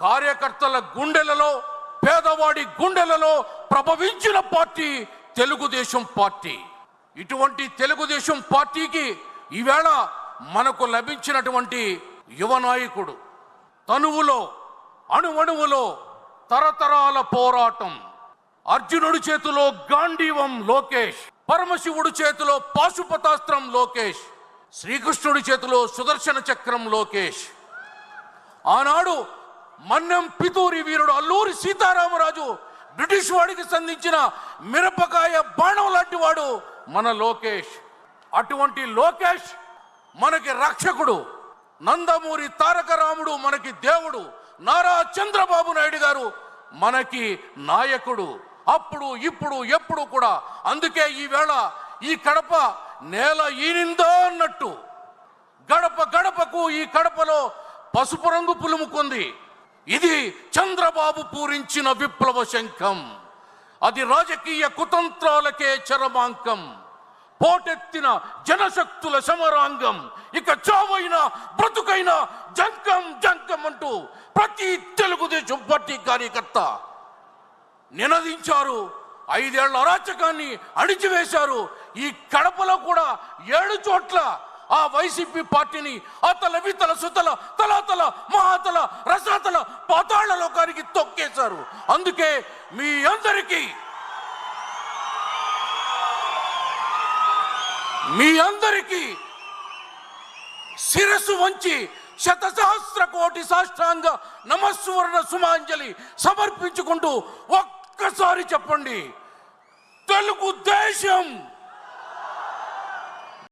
కార్యకర్తల గుండెలలో, పేదవాడి గుండెలలో ప్రభవించిన party Telugu Desam party. ఇటువంటి తెలుగుదేశం పార్టీకి ఈవేళ మనకు లభించినటువంటి యువ నాయకుడు, తనువులో అణువణువులో తరతరాల పోరాటం. అర్జునుడి చేతిలో గాంధీవం లోకేష్, పరమశివుడి చేతిలో పాశుపతాస్త్రం లోకేష్, శ్రీకృష్ణుడి చేతిలో సుదర్శన చక్రం లోకేష్. ఆనాడు మన్నెం పితూరి వీరుడు అల్లూరి సీతారామరాజు బ్రిటిష్ వాడికి సంధించిన మిరపకాయ బాణం లాంటి వాడు మన లోకేష్. అటువంటి లోకేష్ మనకి రక్షకుడు. నందమూరి తారక రాముడు మనకి దేవుడు. నారా చంద్రబాబు నాయుడు గారు మనకి నాయకుడు. అప్పుడు ఇప్పుడు ఎప్పుడు కూడా. అందుకే ఈవేళ ఈ కడప నేల ఈనిందో అన్నట్టు గడప గడపకు ఈ కడపలో పసుపు రంగు పులుముకుంది. ఇది చంద్రబాబు పూరించిన విప్లవ శంఖం. అది రాజకీయ కుతంత్రాలకే చరమాంకం. పోటెత్తిన జనశక్తుల సమరాంగం. ఇక చావైన బ్రతుకైన జంకం జంకం అంటూ ప్రతి తెలుగుదేశం పార్టీ కార్యకర్త నినదించారు. 5 ఏళ్ల అరాచకాన్ని అణిచివేశారు. ఈ కడపలో కూడా 7 చోట్ల ఆ వైసీపీ పార్టీని అతల వితల సుతల తలాతల మహాతల రసాతల పాతాళ లోకానికి తొక్కేశారు. అందుకే మీ అందరికీ శిరస్సు వంచి శతసహస్ర కోటి సాష్టాంగ నమస్సువర్ణ సుమాంజలి సమర్పించుకుంటూ ఒక్కసారి చెప్పండి, తెలుగుదేశం.